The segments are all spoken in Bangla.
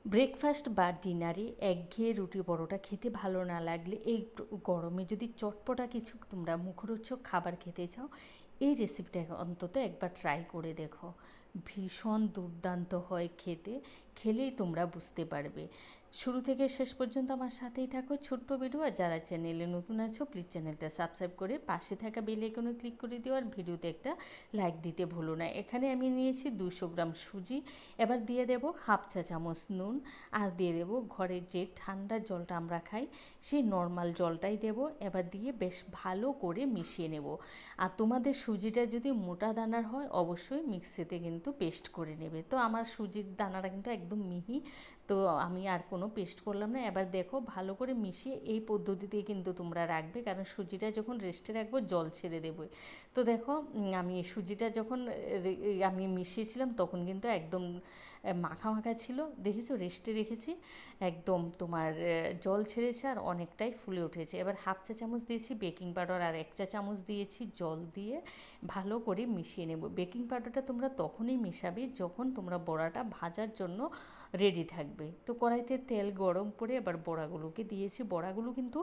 ব্রেকফাস্ট বা ডিনারে একঘেয়ে রুটি পরোটা খেতে ভালো না লাগলে এই গরমে যদি চটপটা কিছু তোমরা মুখরোচক খাবার খেতে চাও, এই রেসিপিটা অন্তত একবার ট্রাই করে দেখো। ভীষণ দুর্দান্ত হয় খেতে, খেলেই তোমরা বুঝতে পারবে। শুরু থেকে শেষ পর্যন্ত আমার সাথেই থাকো। ছোট্ট ভিডিও, আর যারা চ্যানেলে নতুন আছো প্লিজ চ্যানেলটা সাবস্ক্রাইব করে পাশে থাকা বেল আইকনে ক্লিক করে দিও, আর ভিডিওতে একটা লাইক দিতে ভুলো না। এখানে আমি নিয়েছি 200 গ্রাম সুজি। এবার দিয়ে দেব হাফ চা চামচ নুন, আর দিয়ে দেবো ঘরের যে ঠান্ডা জলটা আমরা খাই সেই নর্মাল জলটাই দেব। এবার দিয়ে বেশ ভালো করে মিশিয়ে নেব। আর তোমাদের সুজিটা যদি মোটা দানার হয় অবশ্যই মিক্সিতে কিন্তু পেস্ট করে নেবে। তো আমার সুজির দানাটা কিন্তু একদম মিহি, তো আমি আর কোনো পেস্ট করলাম না। এবার দেখো ভালো করে মিশিয়ে এই পদ্ধতিতেই কিন্তু তোমরা রাখবে, কারণ সুজিটা যখন রেস্টে রাখবো জল ছেড়ে দেবো। তো দেখো আমি সুজিটা যখন আমি মিশিয়েছিলাম তখন কিন্তু একদম মাখা মাখা ছিল, দেখেছো রেস্টে রেখেছি, একদম তোমার জল ছেড়েছে আর অনেকটাই ফুলে উঠেছে। এবার হাফ চা চামচ দিয়েছি বেকিং পাউডার, আর 1 চা চামচ দিয়েছি জল দিয়ে ভালো করে মিশিয়ে নেব। বেকিং পাউডারটা তোমরা তখনই মেশাবে যখন তোমরা বড়াটা ভাজার জন্য রেডি থাকবে। তো কড়াইতে তেল গরম করে এবার বড়াগুলোকে দিয়েছি। বড়াগুলো কিন্তু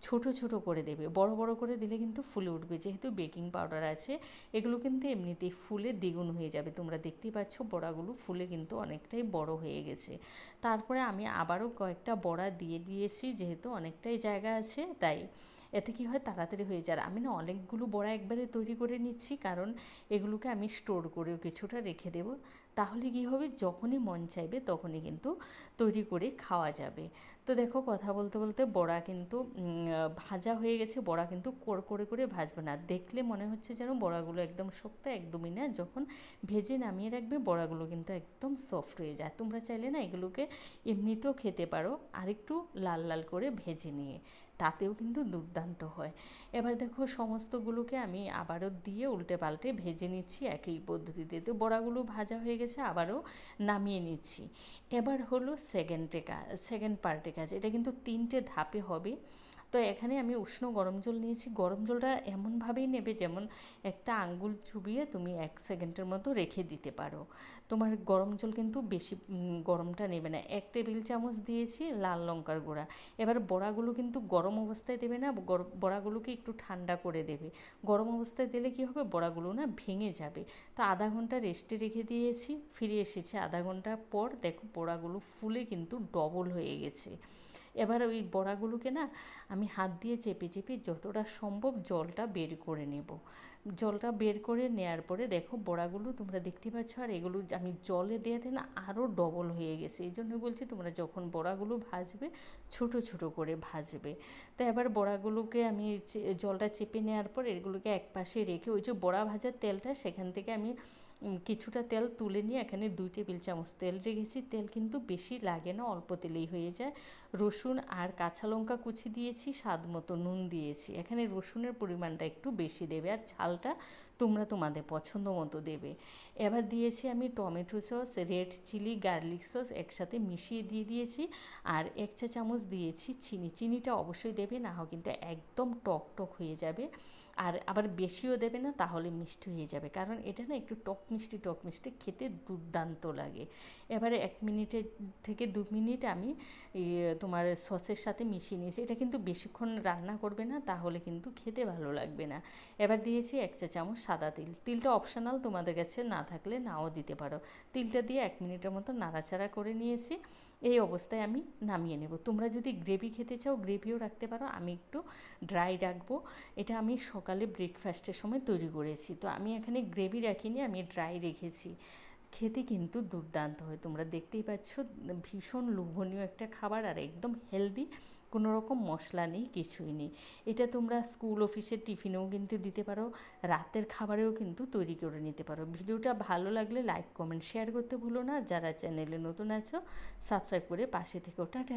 ছোট ছোট করে দেবে, বড় বড় করে দিলে কিন্তু ফুলে উঠবে, যেহেতু বেকিং পাউডার আছে এগুলো কিন্তু এমনিতেই ফুলে দ্বিগুণ হয়ে যাবে। তোমরা দেখতেই পাচ্ছ বড়াগুলো ফুলে কিন্তু অনেকটাই বড় হয়ে গেছে। তারপরে আমি আবারও কয়েকটা বড়া দিয়ে দিয়েছি, যেহেতু অনেকটাই জায়গা আছে তাই। এতে কী হয় তাড়াতাড়ি হয়ে যায়। আমি না অনেকগুলো বড়া একবারে তৈরি করে নিচ্ছি, কারণ এগুলোকে আমি স্টোর করেও কিছুটা রেখে দেবো। তাহলে কী হবে, যখনই মন চাইবে তখনই কিন্তু তৈরি করে খাওয়া যাবে। তো দেখো কথা বলতে বলতে বড়া কিন্তু ভাজা হয়ে গেছে। বড়া কিন্তু কড়কড়ে করে ভাজবে না, দেখলে মনে হচ্ছে যেন বড়াগুলো একদম শক্ত, একদমই না। যখন ভেজে নামিয়ে রাখবে বড়াগুলো কিন্তু একদম সফট হয়ে যায়। তোমরা চাইলে না এগুলোকে এমনিতেও খেতে পারো, আরেকটু লাল লাল করে ভেজে নিয়ে, তাতেও কিন্তু দুর্দান্ত হয়। এবার দেখো সমস্তগুলোকে আমি আবারও দিয়ে উল্টে পাল্টে ভেজে নিচ্ছি একই পদ্ধতিতে। তো বড়াগুলো ভাজা হয়ে গেছে, আবারও নামিয়ে নিচ্ছি। এবার হলো সেকেন্ড পার্টে কাজ। এটা কিন্তু 3টে ধাপে হবে। তো এখানে আমি উষ্ণ গরম জল নিয়েছি। গরম জলটা এমনভাবেই নেবে যেমন একটা আঙ্গুল চুবিয়ে তুমি 1 সেকেন্ডের মতো রেখে দিতে পারো। তোমার গরম জল কিন্তু বেশি গরমটা নেবে না। 1 টেবিল চামচ দিয়েছি লাল লঙ্কার গুঁড়া। এবার বড়াগুলো কিন্তু গরম অবস্থায় দেবে না, বড়াগুলোকে একটু ঠান্ডা করে দেবে। গরম অবস্থায় দিলে কী হবে, বড়াগুলো না ভেঙে যাবে। তো আধা ঘন্টা রেস্টে রেখে দিয়েছি, ফিরে এসেছি আধা ঘন্টা পর। দেখো বড়াগুলো ফুলে কিন্তু ডবল হয়ে গেছে। এবার ওই বড়াগুলোকে না আমি হাত দিয়ে চেপে চেপে যতটা সম্ভব জলটা বের করে নেব। জলটা বের করে নেওয়ার পরে দেখো বড়াগুলো তোমরা দেখতে পাচ্ছ, আর এগুলো আমি জলে দেওয়াতে না আরও ডবল হয়ে গেছে। এই জন্য বলছি তোমরা যখন বড়াগুলো ভাজবে ছোট ছোট করে ভাজবে। তো এবার বড়াগুলোকে আমি জলটা চেপে নেওয়ার পর এগুলোকে এক পাশে রেখে ওই যে বড়া ভাজার তেলটা সেখান থেকে আমি কিছুটা তেল তুলে নিয়ে এখানে 2 টেবিল চামচ তেল রেখেছি। তেল কিন্তু বেশি লাগে না, অল্প তেলেই হয়ে যায়। রসুন আর কাঁচা লঙ্কা কুচি দিয়েছি, স্বাদ মতো নুন দিয়েছি। এখানে রসুনের পরিমাণটা একটু বেশি দেবে, আর ঝালটা তোমরা তোমাদের পছন্দ মতো দেবে। এবার দিয়েছি আমি tomato sauce, red chilli, garlic sauce একসাথে মিশিয়ে দিয়ে দিয়েছি। আর 1 চা চামচ দিয়েছি চিনি। চিনিটা অবশ্যই দেবে, না হয় কিন্তু একদম টক টক হয়ে যাবে। আর আবার বেশিও দেবে না, তাহলে মিষ্টি হয়ে যাবে, কারণ এটা না একটু টক মিষ্টি খেতে দুর্দান্ত লাগে। এবারে 1 মিনিটের থেকে 2 মিনিট আমি তোমার সসের সাথে মিশিয়ে নিয়েছি। এটা কিন্তু বেশিক্ষণ রান্না করবে না, তাহলে কিন্তু খেতে ভালো লাগবে না। এবার দিয়েছি 1 চা চামচ সাদা তিল। তিলটা অপশনাল, তোমাদের কাছে না থাকলে নাও দিতে পারো। তিলটা দিয়ে 1 মিনিটের মতো নাড়াচাড়া করে নিয়েছি। এই অবস্থায় আমি নামিয়ে নেব। তোমরা যদি গ্রেভি খেতে চাও গ্রেভিও রাখতে পারো, আমি একটু ড্রাই রাখবো। এটা আমি সকালে ব্রেকফাস্টের সময় তৈরি করেছি, তো আমি এখানে গ্রেভি রাখিনি, আমি ড্রাই রেখেছি। খেতে কিন্তু দুর্দান্ত হয়, তোমরা দেখতেই পাচ্ছ। ভীষণ লোভনীয় একটা খাবার, আর একদম হেলদি, কোনো রকম মশলা নেই, কিছুই নেই। এটা তোমরা স্কুল অফিসের টিফিনেও কিন্তু দিতে পারো, রাতের খাবারেও কিন্তু তৈরি করে নিতে পারো। ভিডিওটা ভালো লাগলে লাইক কমেন্ট শেয়ার করতে ভুলো না। যারা চ্যানেলে নতুন আছো সাবস্ক্রাইব করে পাশে থেকো। টাটা।